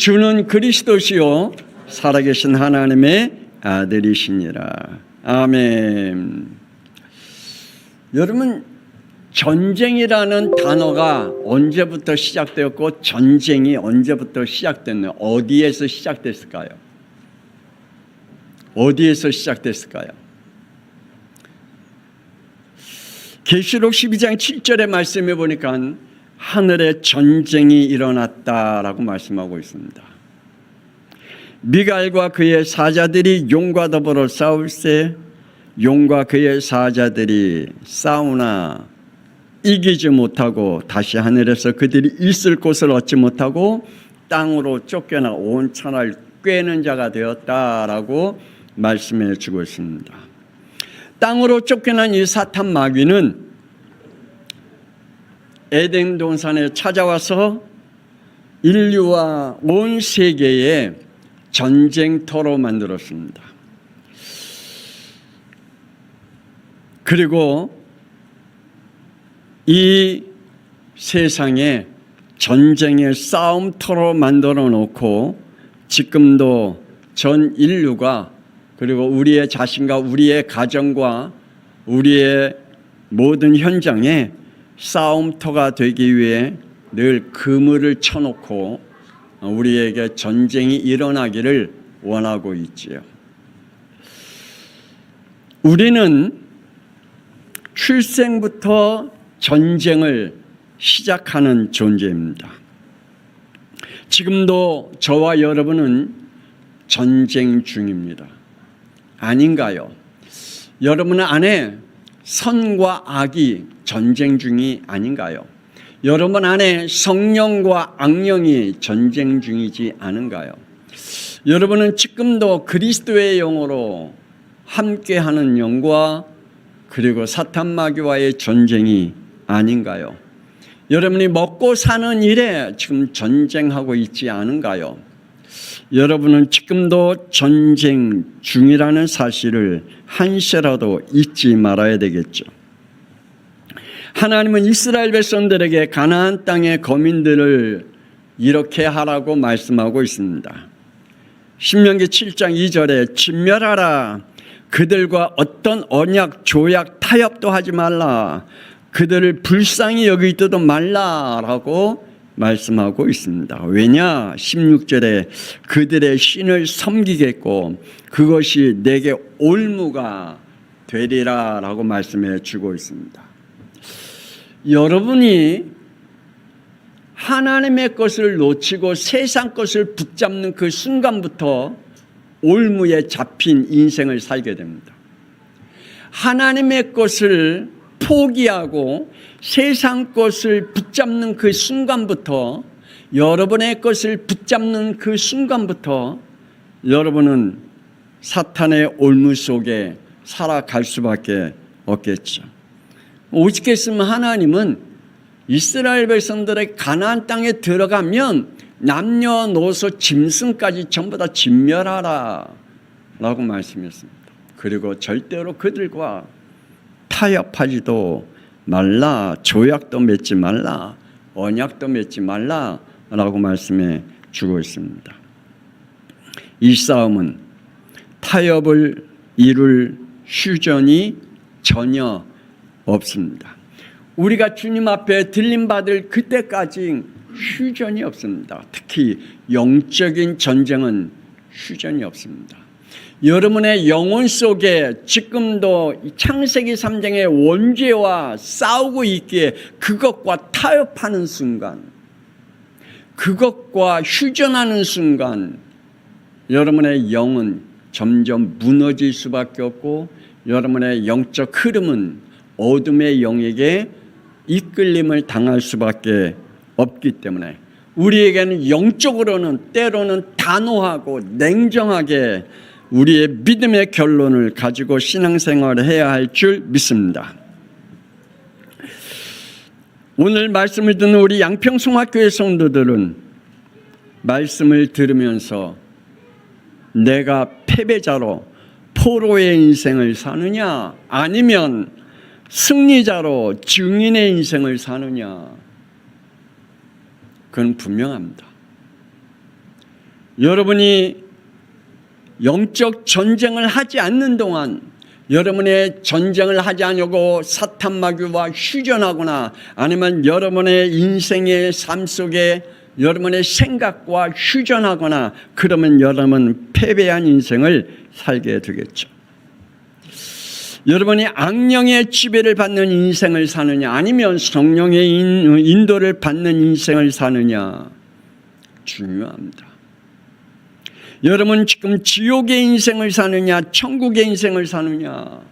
주는 그리스도시요 살아계신 하나님의 아들이시니라. 아멘. 여러분, 전쟁이라는 단어가 언제부터 시작되었고 전쟁이 언제부터 시작됐나요? 어디에서 시작됐을까요? 어디에서 시작됐을까요? 계시록 12장 7절의 말씀에 보니까 하늘에 전쟁이 일어났다라고 말씀하고 있습니다. 미갈과 그의 사자들이 용과 더불어 싸울세 용과 그의 사자들이 싸우나 이기지 못하고 다시 하늘에서 그들이 있을 곳을 얻지 못하고 땅으로 쫓겨나 온 천하를 꿰는 자가 되었다라고 말씀해 주고 있습니다. 땅으로 쫓겨난 이 사탄 마귀는 에덴 동산에 찾아와서 인류와 온 세계에 전쟁터로 만들었습니다. 그리고 이 세상에 전쟁의 싸움터로 만들어 놓고 지금도 전 인류가 그리고 우리의 자신과 우리의 가정과 우리의 모든 현장에 싸움터가 되기 위해 늘 그물을 쳐놓고 우리에게 전쟁이 일어나기를 원하고 있지요. 우리는 출생부터 전쟁을 시작하는 존재입니다. 지금도 저와 여러분은 전쟁 중입니다. 아닌가요? 여러분 안에 선과 악이 전쟁 중이 아닌가요? 여러분 안에 성령과 악령이 전쟁 중이지 않은가요? 여러분은 지금도 그리스도의 영으로 함께하는 영과 그리고 사탄 마귀와의 전쟁이 아닌가요? 여러분이 먹고 사는 일에 지금 전쟁하고 있지 않은가요? 여러분은 지금도 전쟁 중이라는 사실을 한시라도 잊지 말아야 되겠죠. 하나님은 이스라엘 백성들에게 가나안 땅의 거민들을 이렇게 하라고 말씀하고 있습니다. 신명기 7장 2절에 진멸하라. 그들과 어떤 언약, 조약, 타협도 하지 말라. 그들을 불쌍히 여기지도 말라라고 말씀하고 있습니다. 왜냐? 16절에 그들의 신을 섬기겠고 그것이 내게 올무가 되리라라고 말씀해 주고 있습니다. 여러분이 하나님의 것을 놓치고 세상 것을 붙잡는 그 순간부터 올무에 잡힌 인생을 살게 됩니다. 하나님의 것을 포기하고 세상 것을 붙잡는 그 순간부터 여러분의 것을 붙잡는 그 순간부터 여러분은 사탄의 올무 속에 살아갈 수밖에 없겠죠. 오직했으면 하나님은 이스라엘 백성들의 가나안 땅에 들어가면 남녀노소 짐승까지 전부 다 진멸하라 라고 말씀했습니다. 그리고 절대로 그들과 타협하지도 말라, 조약도 맺지 말라, 언약도 맺지 말라 라고 말씀해 주고 있습니다. 이 싸움은 타협을 이룰 휴전이 전혀 없습니다. 우리가 주님 앞에 들림받을 그때까지 휴전이 없습니다. 특히 영적인 전쟁은 휴전이 없습니다. 여러분의 영혼 속에 지금도 창세기 3장의 원죄와 싸우고 있기에 그것과 타협하는 순간, 그것과 휴전하는 순간 여러분의 영은 점점 무너질 수밖에 없고 여러분의 영적 흐름은 어둠의 영에게 이끌림을 당할 수밖에 없기 때문에 우리에게는 영적으로는 때로는 단호하고 냉정하게 우리의 믿음의 결론을 가지고 신앙생활을 해야 할 줄 믿습니다. 오늘 말씀을 듣는 우리 양평송학교의 성도들은 말씀을 들으면서 내가 패배자로 포로의 인생을 사느냐 아니면 승리자로 증인의 인생을 사느냐, 그건 분명합니다. 여러분이 영적 전쟁을 하지 않는 동안 여러분의 전쟁을 하지 않으려고 사탄 마귀와 휴전하거나 아니면 여러분의 인생의 삶 속에 여러분의 생각과 휴전하거나 그러면 여러분은 패배한 인생을 살게 되겠죠. 여러분이 악령의 지배를 받는 인생을 사느냐 아니면 성령의 인도를 받는 인생을 사느냐 중요합니다. 여러분 지금 지옥의 인생을 사느냐 천국의 인생을 사느냐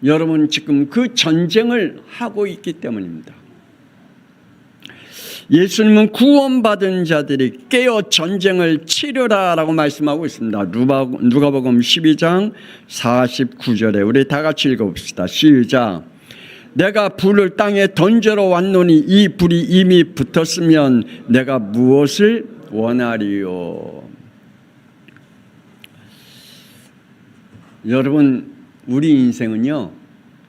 여러분 지금 그 전쟁을 하고 있기 때문입니다. 예수님은 구원받은 자들이 깨어 전쟁을 치르라라고 말씀하고 있습니다. 누가복음 12장 49절에 우리 다 같이 읽어봅시다. 시작. 내가 불을 땅에 던져러 왔노니 이 불이 이미 붙었으면 내가 무엇을 원하리요. 여러분 우리 인생은요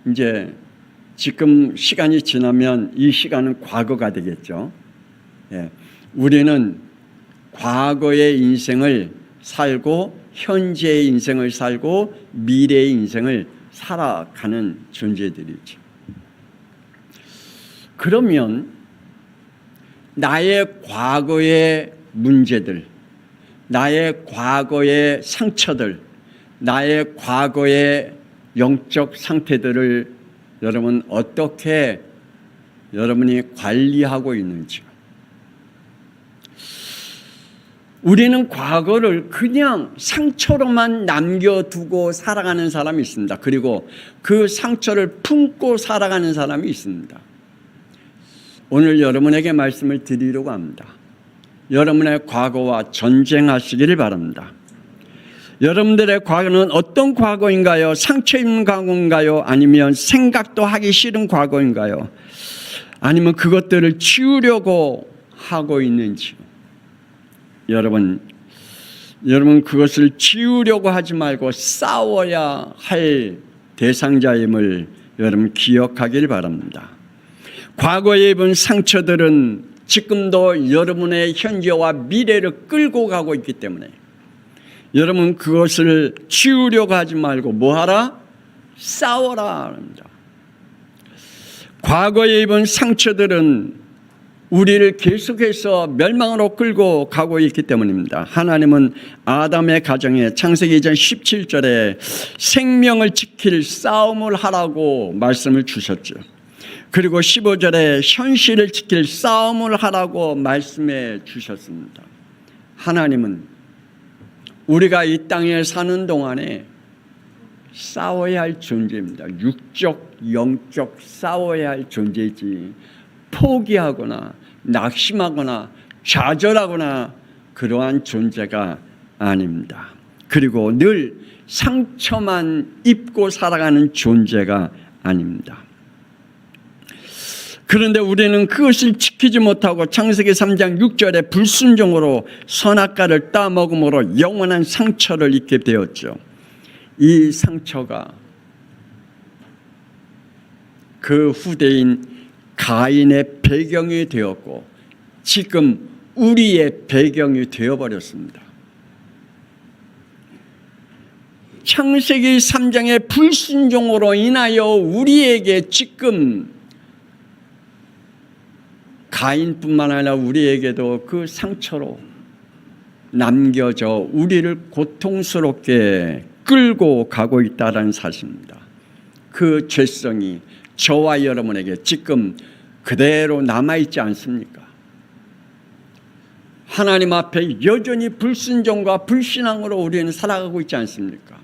이제 지금 시간이 지나면 이 시간은 과거가 되겠죠. 예, 우리는 과거의 인생을 살고 현재의 인생을 살고 미래의 인생을 살아가는 존재들이죠. 그러면 나의 과거의 문제들, 나의 과거의 상처들, 나의 과거의 영적 상태들을 여러분 어떻게 여러분이 관리하고 있는지요. 우리는 과거를 그냥 상처로만 남겨두고 살아가는 사람이 있습니다. 그리고 그 상처를 품고 살아가는 사람이 있습니다. 오늘 여러분에게 말씀을 드리려고 합니다. 여러분의 과거와 전쟁하시기를 바랍니다. 여러분들의 과거는 어떤 과거인가요? 상처 입는 과거인가요? 아니면 생각도 하기 싫은 과거인가요? 아니면 그것들을 지우려고 하고 있는지요? 여러분 그것을 지우려고 하지 말고 싸워야 할 대상자임을 여러분 기억하길 바랍니다. 과거에 입은 상처들은 지금도 여러분의 현재와 미래를 끌고 가고 있기 때문에 여러분 그것을 지우려고 하지 말고 뭐하라? 싸워라 합니다. 과거에 입은 상처들은 우리를 계속해서 멸망으로 끌고 가고 있기 때문입니다. 하나님은 아담의 가정에 창세기 2장 17절에 생명을 지킬 싸움을 하라고 말씀을 주셨죠. 그리고 15절에 현실을 지킬 싸움을 하라고 말씀해 주셨습니다. 하나님은 우리가 이 땅에 사는 동안에 싸워야 할 존재입니다. 육적, 영적 싸워야 할 존재이지 포기하거나 낙심하거나 좌절하거나 그러한 존재가 아닙니다. 그리고 늘 상처만 입고 살아가는 존재가 아닙니다. 그런데 우리는 그것을 지키지 못하고 창세기 3장 6절에 불순종으로 선악과를 따먹음으로 영원한 상처를 입게 되었죠. 이 상처가 그 후대인 가인의 배경이 되었고 지금 우리의 배경이 되어버렸습니다. 창세기 3장의 불순종으로 인하여 우리에게 지금 가인뿐만 아니라 우리에게도 그 상처로 남겨져 우리를 고통스럽게 끌고 가고 있다는 사실입니다. 그 죄성이 저와 여러분에게 지금 그대로 남아있지 않습니까? 하나님 앞에 여전히 불순종과 불신앙으로 우리는 살아가고 있지 않습니까?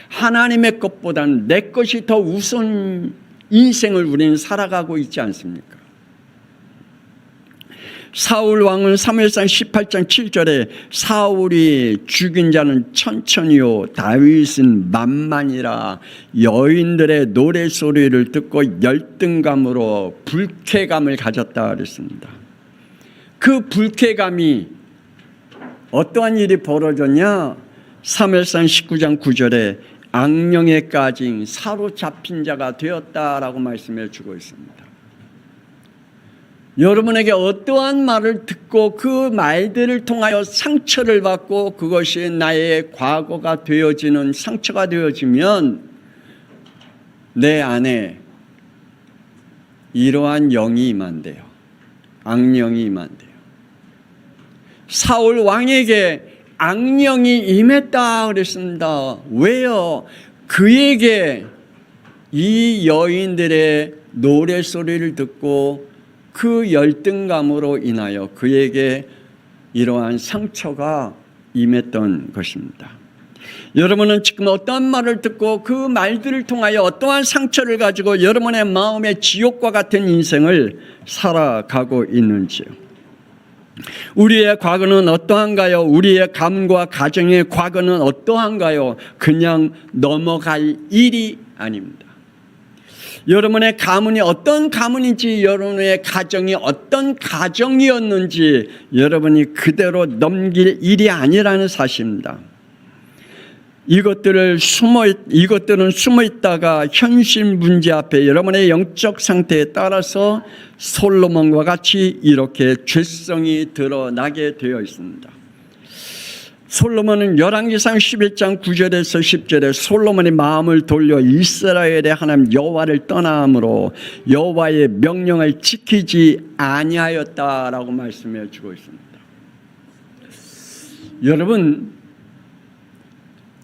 하나님의 것보다는 내 것이 더 우선 인생을 우리는 살아가고 있지 않습니까? 사울 왕은 사무엘상 18장 7절에 사울이 죽인 자는 천천히요 다윗은 만만이라 여인들의 노래소리를 듣고 열등감으로 불쾌감을 가졌다 그랬습니다. 그 불쾌감이 어떠한 일이 벌어졌냐? 사무엘상 19장 9절에 악령에 까진 사로잡힌 자가 되었다라고 말씀해 주고 있습니다. 여러분에게 어떠한 말을 듣고 그 말들을 통하여 상처를 받고 그것이 나의 과거가 되어지는 상처가 되어지면 내 안에 이러한 영이 임한대요. 악령이 임한대요. 사울 왕에게 악령이 임했다 그랬습니다. 왜요? 그에게 이 여인들의 노래소리를 듣고 그 열등감으로 인하여 그에게 이러한 상처가 임했던 것입니다. 여러분은 지금 어떠한 말을 듣고 그 말들을 통하여 어떠한 상처를 가지고 여러분의 마음의 지옥과 같은 인생을 살아가고 있는지요? 우리의 과거는 어떠한가요? 우리의 가문과 가정의 과거는 어떠한가요? 그냥 넘어갈 일이 아닙니다. 여러분의 가문이 어떤 가문인지, 여러분의 가정이 어떤 가정이었는지 여러분이 그대로 넘길 일이 아니라는 사실입니다. 이것들은 숨어 있다가 현실 문제 앞에 여러분의 영적 상태에 따라서 솔로몬과 같이 이렇게 죄성이 드러나게 되어 있습니다. 솔로몬은 열왕기상 11장 9절에서 10절에 솔로몬의 마음을 돌려 이스라엘의 하나님 여호와를 떠나므로 여호와의 명령을 지키지 아니하였다라고 말씀해 주고 있습니다. 여러분,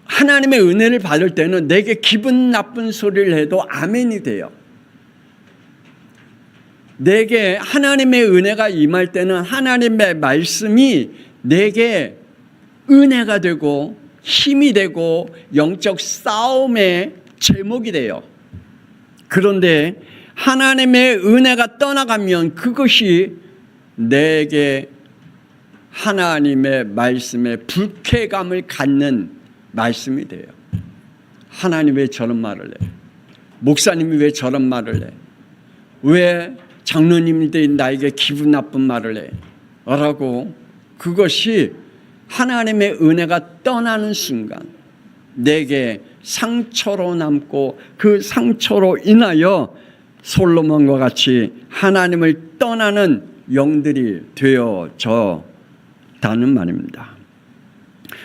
하나님의 은혜를 받을 때는 내게 기분 나쁜 소리를 해도 아멘이 돼요. 내게 하나님의 은혜가 임할 때는 하나님의 말씀이 내게 은혜가 되고 힘이 되고 영적 싸움의 제목이 돼요. 그런데 하나님의 은혜가 떠나가면 그것이 내게 하나님의 말씀에 불쾌감을 갖는 말씀이 돼요. 하나님 왜 저런 말을 해? 목사님이 왜 저런 말을 해? 왜 장로님들이 나에게 기분 나쁜 말을 해? 라고 그것이 하나님의 은혜가 떠나는 순간 내게 상처로 남고 그 상처로 인하여 솔로몬과 같이 하나님을 떠나는 영들이 되어져 다는 말입니다.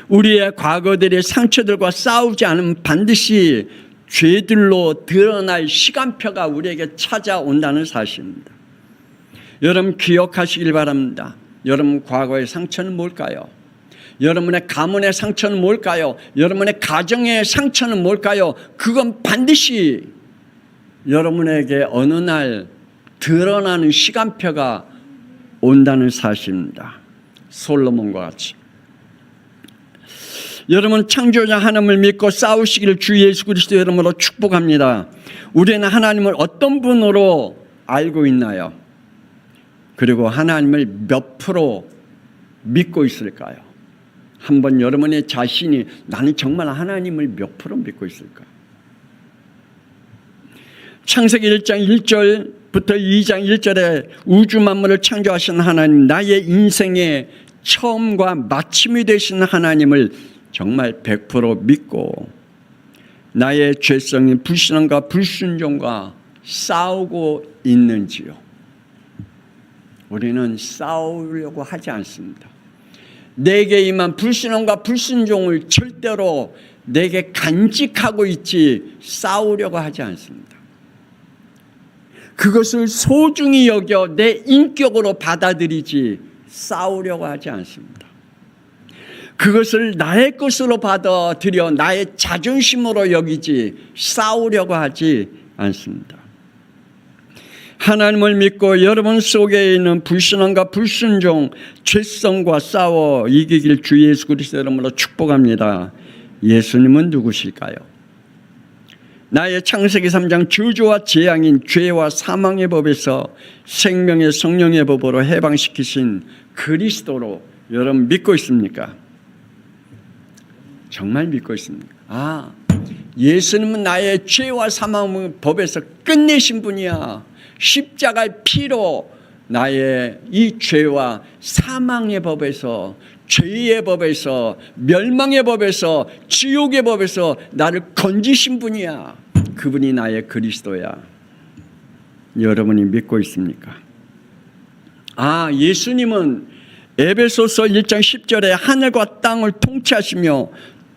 우리의 과거들의 상처들과 싸우지 않으면 반드시 죄들로 드러날 시간표가 우리에게 찾아온다는 사실입니다. 여러분 기억하시길 바랍니다. 여러분 과거의 상처는 뭘까요? 여러분의 가문의 상처는 뭘까요? 여러분의 가정의 상처는 뭘까요? 그건 반드시 여러분에게 어느 날 드러나는 시간표가 온다는 사실입니다. 솔로몬과 같이. 여러분 창조자 하나님을 믿고 싸우시기를 주 예수 그리스도의 이름으로 축복합니다. 우리는 하나님을 어떤 분으로 알고 있나요? 그리고 하나님을 몇 프로 믿고 있을까요? 한번 여러분의 자신이 나는 정말 하나님을 몇 프로 믿고 있을까? 창세기 1장 1절부터 2장 1절에 우주 만물을 창조하신 하나님, 나의 인생의 처음과 마침이 되신 하나님을 정말 100% 믿고 나의 죄성인 불신앙과 불순종과 싸우고 있는지요? 우리는 싸우려고 하지 않습니다. 내게 임한 불신앙과 불순종을 절대로 내게 간직하고 있지 싸우려고 하지 않습니다. 그것을 소중히 여겨 내 인격으로 받아들이지 싸우려고 하지 않습니다. 그것을 나의 것으로 받아들여 나의 자존심으로 여기지 싸우려고 하지 않습니다. 하나님을 믿고 여러분 속에 있는 불신앙과 불순종, 죄성과 싸워 이기길 주 예수 그리스도의 이름으로 축복합니다. 예수님은 누구실까요? 나의 창세기 3장 저주와 재앙인 죄와 사망의 법에서 생명의 성령의 법으로 해방시키신 그리스도로 여러분 믿고 있습니까? 정말 믿고 있습니까? 예수님은 나의 죄와 사망의 법에서 끝내신 분이야. 십자가의 피로 나의 이 죄와 사망의 법에서, 죄의 법에서, 멸망의 법에서, 지옥의 법에서 나를 건지신 분이야. 그분이 나의 그리스도야. 여러분이 믿고 있습니까? 예수님은 에베소서 1장 10절에 하늘과 땅을 통치하시며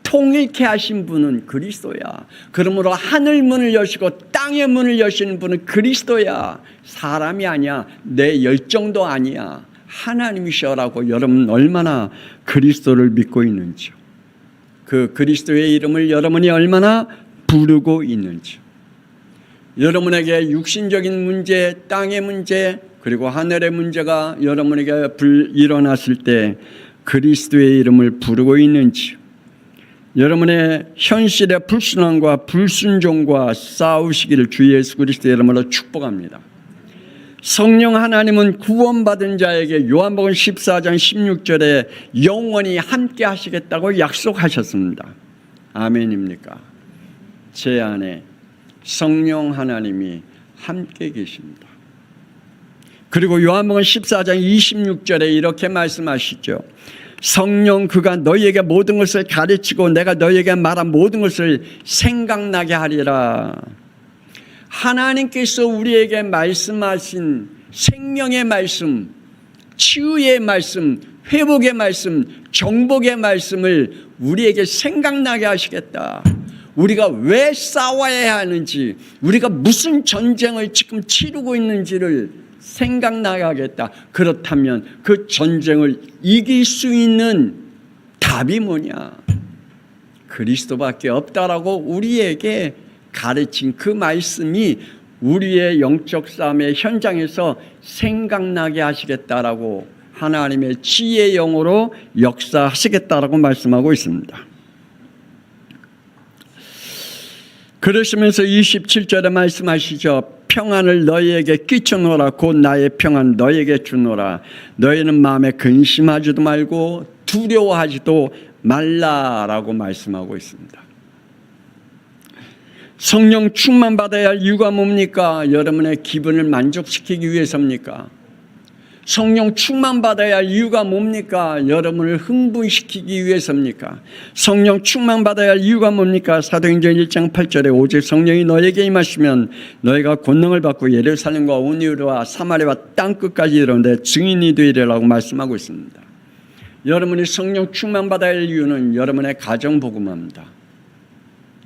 통일케 하신 분은 그리스도야. 그러므로 하늘 문을 여시고 땅의 문을 여시는 분은 그리스도야. 사람이 아니야. 내 열정도 아니야. 하나님이셔라고 여러분 얼마나 그리스도를 믿고 있는지요. 그 그리스도의 이름을 여러분이 얼마나 부르고 있는지요. 여러분에게 육신적인 문제, 땅의 문제, 그리고 하늘의 문제가 여러분에게 일어났을 때 그리스도의 이름을 부르고 있는지요. 여러분의 현실의 불순함과 불순종과 싸우시기를 주 예수 그리스도의 이름으로 축복합니다. 성령 하나님은 구원받은 자에게 요한복음 14장 16절에 영원히 함께 하시겠다고 약속하셨습니다. 아멘입니까? 제 안에 성령 하나님이 함께 계십니다. 그리고 요한복음 14장 26절에 이렇게 말씀하시죠. 성령 그가 너희에게 모든 것을 가르치고 내가 너희에게 말한 모든 것을 생각나게 하리라. 하나님께서 우리에게 말씀하신 생명의 말씀, 치유의 말씀, 회복의 말씀, 정복의 말씀을 우리에게 생각나게 하시겠다. 우리가 왜 싸워야 하는지, 우리가 무슨 전쟁을 지금 치르고 있는지를 생각나게 하겠다. 그렇다면 그 전쟁을 이길 수 있는 답이 뭐냐? 그리스도밖에 없다라고 우리에게 가르친 그 말씀이 우리의 영적 싸움의 현장에서 생각나게 하시겠다라고 하나님의 지혜의 영으로 역사하시겠다라고 말씀하고 있습니다. 그러시면서 27절에 말씀하시죠. 평안을 너희에게 끼쳐노라. 곧 나의 평안 너희에게 주노라. 너희는 마음에 근심하지도 말고 두려워하지도 말라라고 말씀하고 있습니다. 성령 충만 받아야 할 이유가 뭡니까? 여러분의 기분을 만족시키기 위해서입니까? 성령 충만 받아야 할 이유가 뭡니까? 여러분을 흥분시키기 위해서입니까? 성령 충만 받아야 할 이유가 뭡니까? 사도행전 1장 8절에 오직 성령이 너에게 임하시면 너희가 권능을 받고 예루살렘과 온 유대와 사마리아와 땅끝까지 이르는데 증인이 되리라고 말씀하고 있습니다. 여러분이 성령 충만 받아야 할 이유는 여러분의 가정 복음합니다.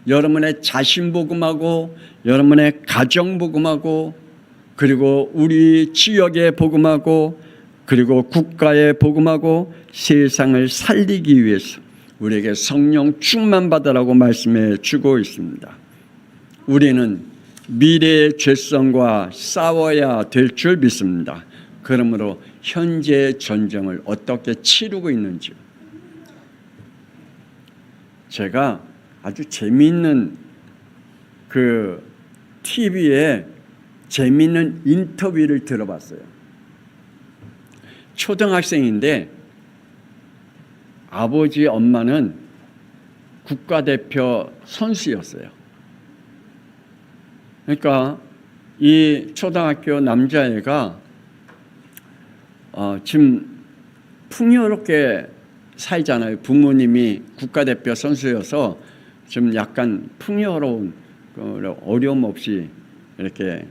여러분의 자신 복음하고 여러분의 가정 복음하고 그리고 우리 지역의 복음하고 그리고 국가의 복음하고 세상을 살리기 위해서 우리에게 성령 충만 받으라고 말씀해 주고 있습니다. 우리는 미래의 죄성과 싸워야 될 줄 믿습니다. 그러므로 현재의 전쟁을 어떻게 치르고 있는지 제가 아주 재미있는 그 TV에 재미있는 인터뷰를 들어봤어요. 초등학생인데 아버지 엄마는 국가대표 선수였어요. 그러니까 이 초등학교 남자애가 지금 풍요롭게 살잖아요. 부모님이 국가대표 선수여서 좀 약간 풍요로운 어려움 없이 이렇게.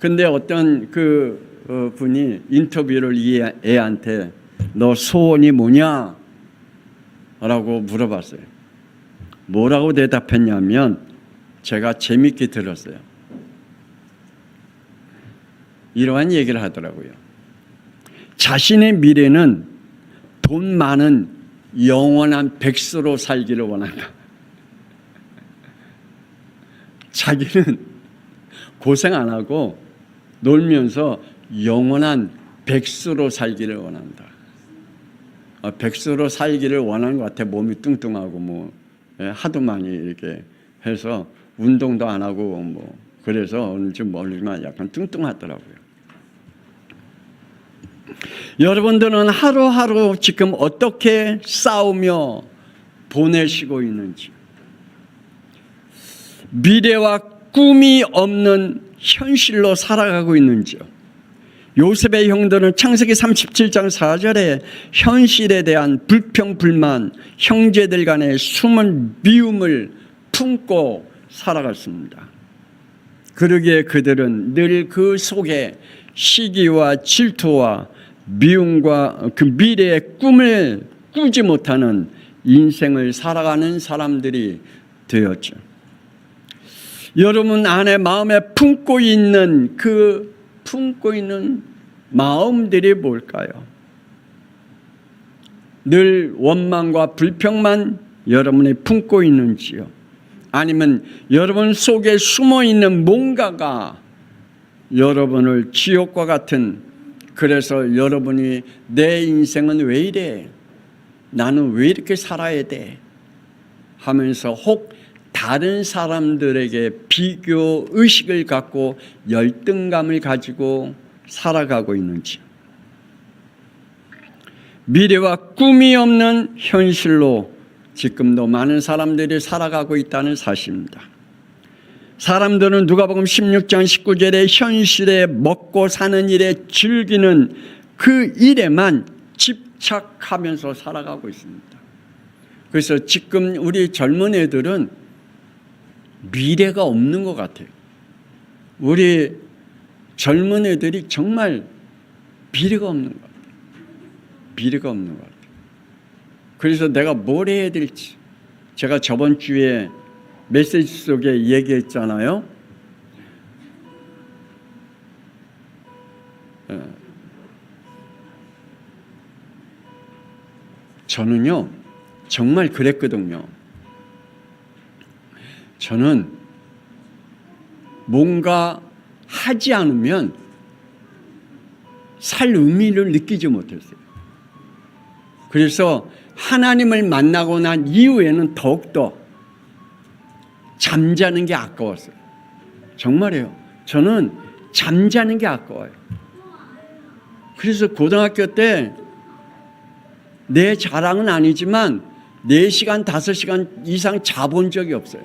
근데 어떤 그 분이 인터뷰를 이 애한테 너 소원이 뭐냐? 라고 물어봤어요. 뭐라고 대답했냐면 제가 재밌게 들었어요. 이러한 얘기를 하더라고요. 자신의 미래는 돈 많은 영원한 백수로 살기를 원한다. 자기는 고생 안 하고 놀면서 영원한 백수로 살기를 원한다. 백수로 살기를 원하는 것 같아. 몸이 뚱뚱하고 뭐 하도 많이 이렇게 해서 운동도 안 하고 뭐 그래서 오늘 좀 멀지만 약간 뚱뚱하더라고요. 여러분들은 하루하루 지금 어떻게 싸우며 보내시고 있는지, 미래와 꿈이 없는 현실로 살아가고 있는지요. 요셉의 형들은 창세기 37장 4절에 현실에 대한 불평, 불만, 형제들 간의 숨은 미움을 품고 살아갔습니다. 그러기에 그들은 늘 그 속에 시기와 질투와 미움과 그 미래의 꿈을 꾸지 못하는 인생을 살아가는 사람들이 되었죠. 여러분 안에 마음에 품고 있는 마음들이 뭘까요? 늘 원망과 불평만 여러분이 품고 있는지요? 아니면 여러분 속에 숨어 있는 뭔가가 여러분을 지옥과 같은, 그래서 여러분이 내 인생은 왜 이래? 나는 왜 이렇게 살아야 돼? 하면서 혹 다른 사람들에게 비교 의식을 갖고 열등감을 가지고 살아가고 있는지, 미래와 꿈이 없는 현실로 지금도 많은 사람들이 살아가고 있다는 사실입니다. 사람들은 누가복음 16장 19절에 현실에 먹고 사는 일에 즐기는 그 일에만 집착하면서 살아가고 있습니다. 그래서 지금 우리 젊은 애들은 미래가 없는 것 같아요. 우리 젊은 애들이 정말 미래가 없는 것 같아요. 미래가 없는 것 같아요. 그래서 내가 뭘 해야 될지, 제가 저번 주에 메시지 속에 얘기했잖아요. 저는요 정말 그랬거든요. 저는 뭔가 하지 않으면 살 의미를 느끼지 못했어요. 그래서 하나님을 만나고 난 이후에는 더욱더 잠자는 게 아까웠어요. 정말이에요. 저는 잠자는 게 아까워요. 그래서 고등학교 때 내 자랑은 아니지만 4시간, 5시간 이상 자본 적이 없어요.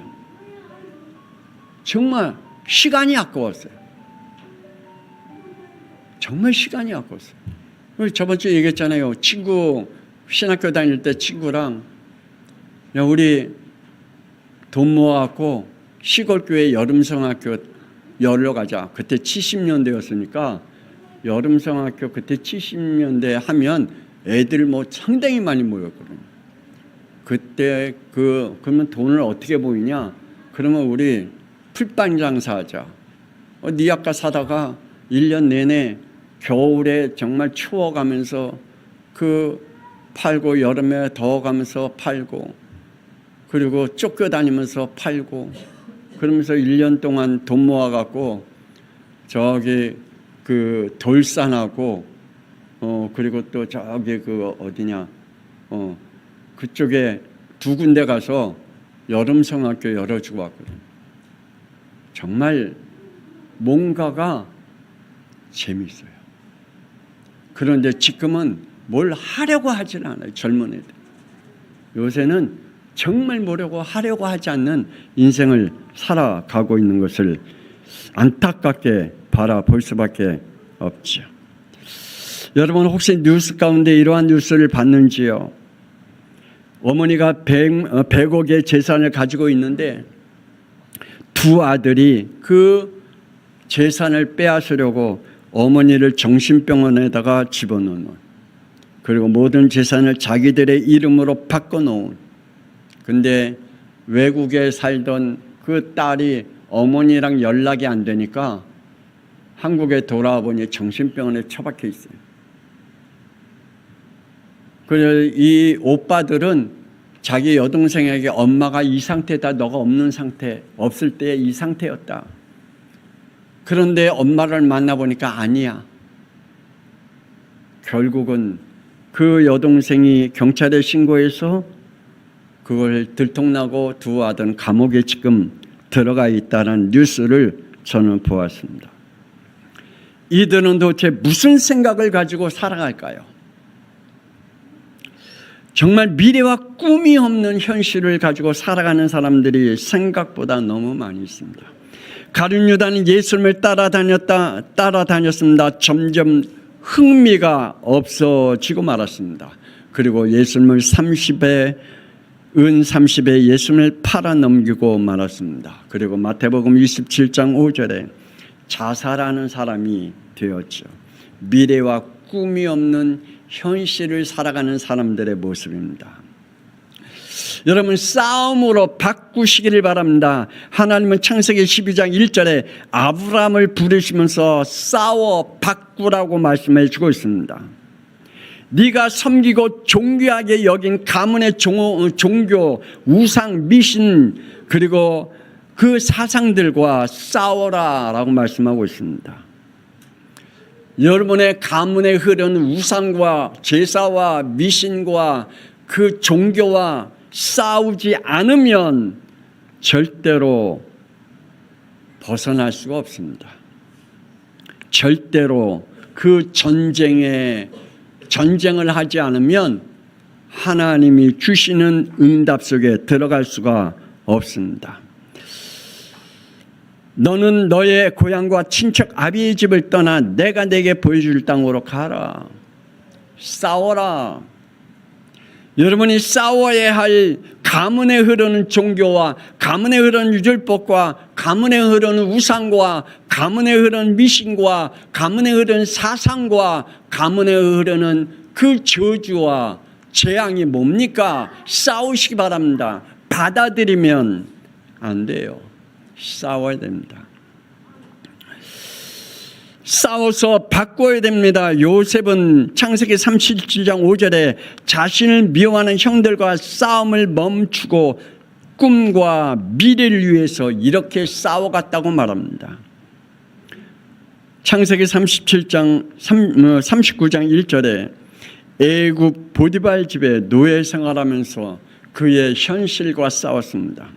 정말 시간이 아까웠어요. 정말 시간이 아까웠어요. 저번 주에 얘기했잖아요. 신학교 다닐 때 친구랑, 야, 우리 돈 모아갖고 시골교회 여름성학교 열러 가자. 그때 70년대였으니까 여름성학교 그때 70년대 하면 애들 뭐 상당히 많이 모였거든요. 그때 그러면 돈을 어떻게 모이냐? 그러면 우리 풀빵 장사하자. 네 아까 사다가 1년 내내 겨울에 정말 추워가면서 팔고, 여름에 더워가면서 팔고, 그리고 쫓겨다니면서 팔고, 그러면서 1년 동안 돈 모아갖고 저기 돌산하고 그리고 또 저기 어디냐 그쪽에 2군데 가서 여름성학교 열어주고 왔거든요. 정말 뭔가가 재미있어요. 그런데 지금은 뭘 하려고 하지는 않아요. 젊은 애들. 요새는 정말 뭐라고 하려고 하지 않는 인생을 살아가고 있는 것을 안타깝게 바라볼 수밖에 없죠. 여러분 혹시 뉴스 가운데 이러한 뉴스를 봤는지요? 어머니가 100억의 재산을 가지고 있는데 2 아들이 그 재산을 빼앗으려고 어머니를 정신병원에다가 집어넣는, 그리고 모든 재산을 자기들의 이름으로 바꿔놓은. 근데 외국에 살던 그 딸이 어머니랑 연락이 안 되니까 한국에 돌아와 보니 정신병원에 처박혀 있어요. 그래서 이 오빠들은 자기 여동생에게 엄마가 이 상태다, 너가 없는 상태, 없을 때 이 상태였다. 그런데 엄마를 만나보니까 아니야. 결국은 그 여동생이 경찰에 신고해서 그걸 들통나고 2 아들은 감옥에 지금 들어가 있다는 뉴스를 저는 보았습니다. 이들은 도대체 무슨 생각을 가지고 살아갈까요? 정말 미래와 꿈이 없는 현실을 가지고 살아가는 사람들이 생각보다 너무 많이 있습니다. 가룟 유다는 예수님을 따라다녔습니다. 점점 흥미가 없어지고 말았습니다. 그리고 예수님을 은 30에 예수님을 팔아 넘기고 말았습니다. 그리고 마태복음 27장 5절에 자살하는 사람이 되었죠. 미래와 꿈이 없는 현실을 살아가는 사람들의 모습입니다. 여러분, 싸움으로 바꾸시기를 바랍니다. 하나님은 창세기 12장 1절에 아브라함을 부르시면서 싸워 바꾸라고 말씀해 주고 있습니다. 네가 섬기고 존귀하게 여긴 가문의 종교, 우상, 미신 그리고 그 사상들과 싸워라 라고 말씀하고 있습니다. 여러분의 가문에 흐르는 우상과 제사와 미신과 그 종교와 싸우지 않으면 절대로 벗어날 수가 없습니다. 절대로 그 전쟁을 하지 않으면 하나님이 주시는 응답 속에 들어갈 수가 없습니다. 너는 너의 고향과 친척 아비의 집을 떠나 내가 내게 보여줄 땅으로 가라. 싸워라. 여러분이 싸워야 할 가문에 흐르는 종교와 가문에 흐르는 유절법과 가문에 흐르는 우상과 가문에 흐르는 미신과 가문에 흐르는 사상과 가문에 흐르는 그 저주와 재앙이 뭡니까? 싸우시기 바랍니다. 받아들이면 안 돼요. 싸워야 됩니다. 싸워서 바꿔야 됩니다. 요셉은 창세기 37장 5절에 자신을 미워하는 형들과 싸움을 멈추고 꿈과 미래를 위해서 이렇게 싸워갔다고 말합니다. 창세기 39장 1절에 애굽 보디발 집에 노예 생활하면서 그의 현실과 싸웠습니다.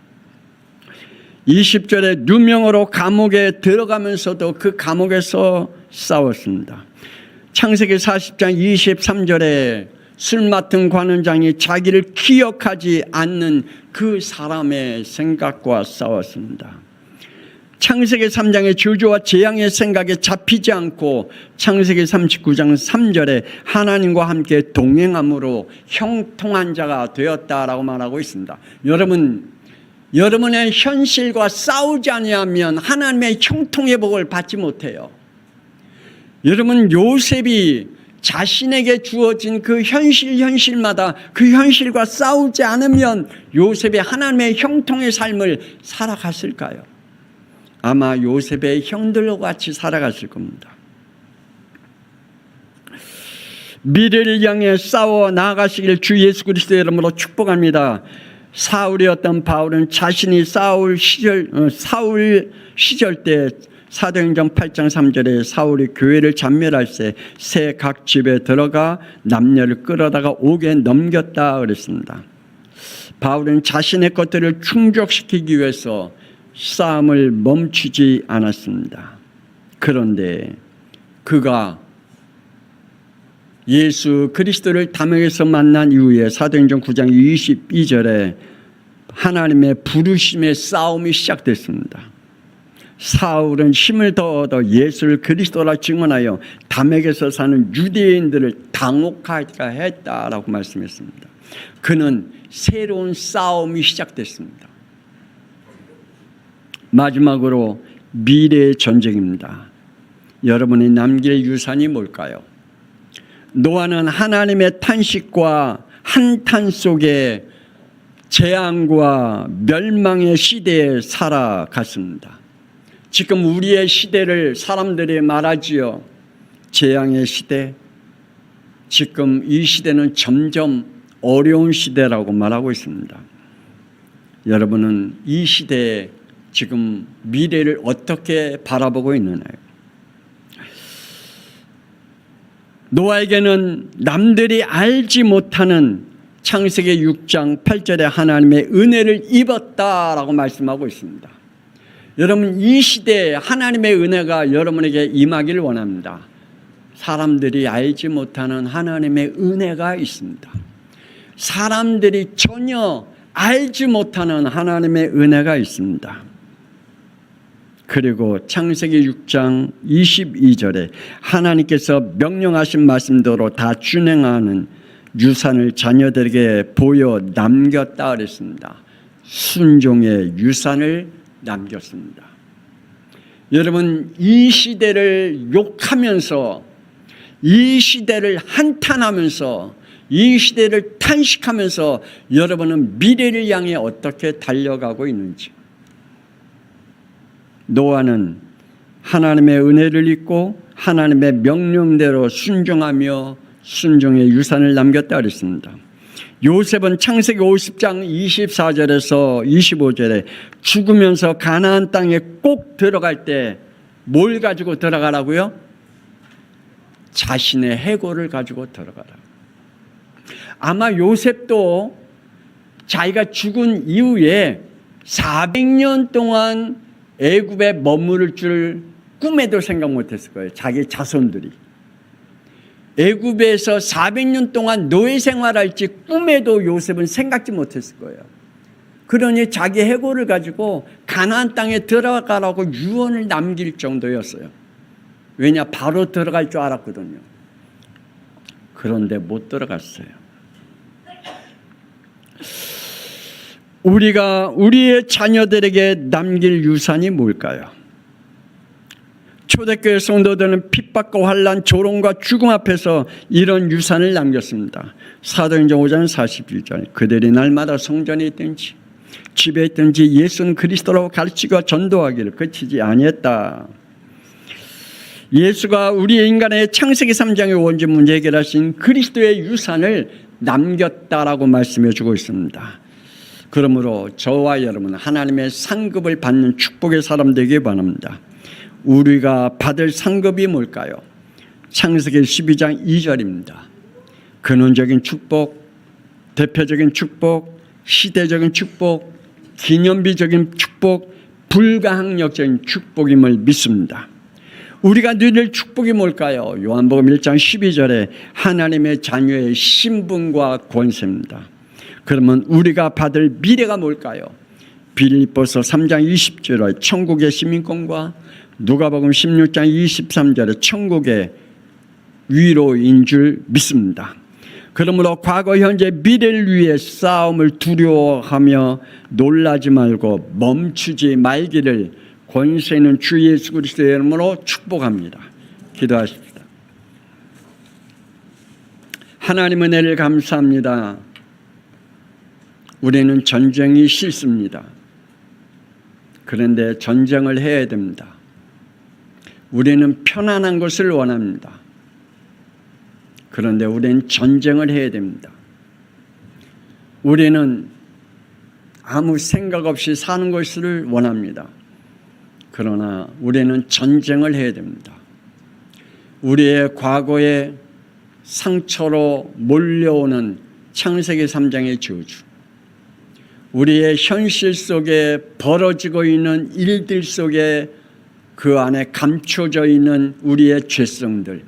20절에 누명으로 감옥에 들어가면서도 그 감옥에서 싸웠습니다. 창세기 40장 23절에 술 맡은 관원장이 자기를 기억하지 않는 그 사람의 생각과 싸웠습니다. 창세기 3장의 저주와 재앙의 생각에 잡히지 않고 창세기 39장 3절에 하나님과 함께 동행함으로 형통한 자가 되었다라고 말하고 있습니다. 여러분의 현실과 싸우지 아니하면 하나님의 형통의 복을 받지 못해요. 여러분, 요셉이 자신에게 주어진 그 현실마다 그 현실과 싸우지 않으면 요셉이 하나님의 형통의 삶을 살아갔을까요? 아마 요셉의 형들과 같이 살아갔을 겁니다. 미래를 향해 싸워 나아가시길 주 예수 그리스도의 이름으로 축복합니다. 사울이었던 바울은 자신이 사울 시절 때 사도행전 8장 3절에 사울이 교회를 잔멸할 때 새 각 집에 들어가 남녀를 끌어다가 옥에 넘겼다 그랬습니다. 바울은 자신의 것들을 충족시키기 위해서 싸움을 멈추지 않았습니다. 그런데 그가 예수 그리스도를 담에서 만난 이후에 사도행전 9장 22절에 하나님의 부르심의 싸움이 시작됐습니다. 사울은 힘을 더 얻어 예수를 그리스도라 증언하여 담에서 사는 유대인들을 당혹하게 했다라고 말씀했습니다. 그는 새로운 싸움이 시작됐습니다. 마지막으로 미래의 전쟁입니다. 여러분이 남길 유산이 뭘까요? 노아는 하나님의 탄식과 한탄 속에 재앙과 멸망의 시대에 살아갔습니다. 지금 우리의 시대를 사람들이 말하지요. 재앙의 시대. 지금 이 시대는 점점 어려운 시대라고 말하고 있습니다. 여러분은 이 시대에 지금 미래를 어떻게 바라보고 있느냐요? 노아에게는 남들이 알지 못하는 창세기 6장 8절에 하나님의 은혜를 입었다라고 말씀하고 있습니다. 여러분, 이 시대에 하나님의 은혜가 여러분에게 임하기를 원합니다. 사람들이 알지 못하는 하나님의 은혜가 있습니다. 사람들이 전혀 알지 못하는 하나님의 은혜가 있습니다. 그리고 창세기 6장 22절에 하나님께서 명령하신 말씀대로 다 준행하는 유산을 자녀들에게 보여 남겼다 그랬습니다. 순종의 유산을 남겼습니다. 여러분, 이 시대를 욕하면서, 이 시대를 한탄하면서, 이 시대를 탄식하면서 여러분은 미래를 향해 어떻게 달려가고 있는지. 노아는 하나님의 은혜를 잊고 하나님의 명령대로 순종하며 순종의 유산을 남겼다 그랬습니다. 요셉은 창세기 50장 24절에서 25절에 죽으면서 가나안 땅에 꼭 들어갈 때 뭘 가지고 들어가라고요? 자신의 해골을 가지고 들어가라. 아마 요셉도 자기가 죽은 이후에 400년 동안 애굽에 머무를 줄 꿈에도 생각 못했을 거예요. 자기 자손들이. 애굽에서 400년 동안 노예 생활할지 꿈에도 요셉은 생각지 못했을 거예요. 그러니 자기 해골을 가지고 가나안 땅에 들어가라고 유언을 남길 정도였어요. 왜냐, 바로 들어갈 줄 알았거든요. 그런데 못 들어갔어요. 우리가 우리의 자녀들에게 남길 유산이 뭘까요? 초대교회 성도들은 핍박과 환난, 조롱과 죽음 앞에서 이런 유산을 남겼습니다. 사도행전 5장 42절, 그들이 날마다 성전에 있든지 집에 있든지 예수는 그리스도라고 가르치고 전도하기를 그치지 아니했다. 예수가 우리의 인간의 창세기 3장의 원죄 문제 해결하신 그리스도의 유산을 남겼다라고 말씀해 주고 있습니다. 그러므로 저와 여러분은 하나님의 상급을 받는 축복의 사람 되길 바랍니다. 우리가 받을 상급이 뭘까요? 창세기 12장 2절입니다. 근원적인 축복, 대표적인 축복, 시대적인 축복, 기념비적인 축복, 불가항력적인 축복임을 믿습니다. 우리가 누릴 축복이 뭘까요? 요한복음 1장 12절에 하나님의 자녀의 신분과 권세입니다. 그러면 우리가 받을 미래가 뭘까요? 빌립보서 3장 20절에 천국의 시민권과 누가복음 16장 23절에 천국의 위로인 줄 믿습니다. 그러므로 과거, 현재, 미래를 위해 싸움을 두려워하며 놀라지 말고 멈추지 말기를 권세 있는 주 예수 그리스도의 이름으로 축복합니다. 기도하십시다. 하나님 은혜를 감사합니다. 우리는 전쟁이 싫습니다. 그런데 전쟁을 해야 됩니다. 우리는 편안한 것을 원합니다. 그런데 우리는 전쟁을 해야 됩니다. 우리는 아무 생각 없이 사는 것을 원합니다. 그러나 우리는 전쟁을 해야 됩니다. 우리의 과거의 상처로 몰려오는 창세기 3장의 저주, 우리의 현실 속에 벌어지고 있는 일들 속에 그 안에 감춰져 있는 우리의 죄성들,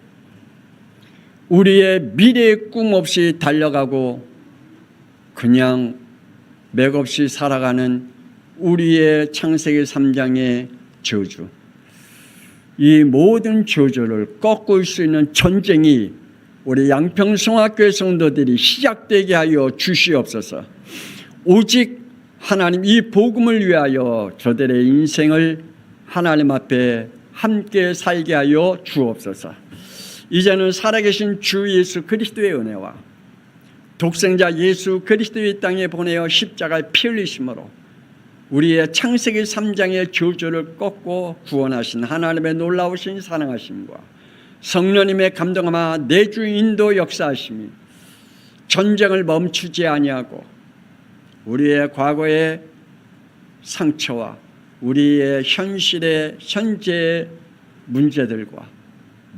우리의 미래의 꿈 없이 달려가고 그냥 맥없이 살아가는 우리의 창세기 3장의 저주, 이 모든 저주를 꺾을 수 있는 전쟁이 우리 양평성학교의 성도들이 시작되게 하여 주시옵소서. 오직 하나님 이 복음을 위하여 저들의 인생을 하나님 앞에 함께 살게 하여 주옵소서. 이제는 살아계신 주 예수 그리스도의 은혜와 독생자 예수 그리스도의 땅에 보내어 십자가에 피 흘리심으로 우리의 창세기 3장의 저주를 꺾고 구원하신 하나님의 놀라우신 사랑하심과 성령님의 감동하마 내주 인도 역사하심이 전쟁을 멈추지 아니하고 우리의 과거의 상처와 우리의 현실의 현재의 문제들과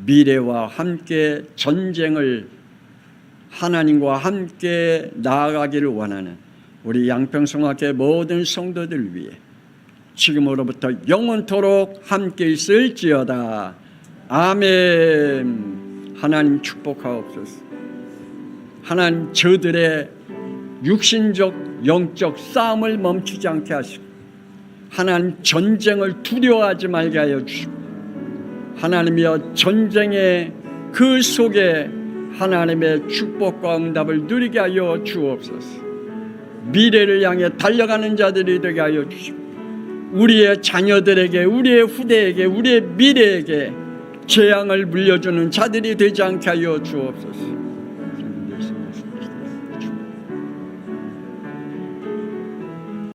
미래와 함께 전쟁을 하나님과 함께 나아가기를 원하는 우리 양평성학교의 모든 성도들 위해 지금으로부터 영원토록 함께 있을지어다. 아멘. 하나님 축복하옵소서. 하나님 저들의 육신적 영적 싸움을 멈추지 않게 하시고 하나님 전쟁을 두려워하지 말게 하여 주시고 하나님이여 전쟁의 그 속에 하나님의 축복과 응답을 누리게 하여 주옵소서. 미래를 향해 달려가는 자들이 되게 하여 주시고 우리의 자녀들에게, 우리의 후대에게, 우리의 미래에게 재앙을 물려주는 자들이 되지 않게 하여 주옵소서.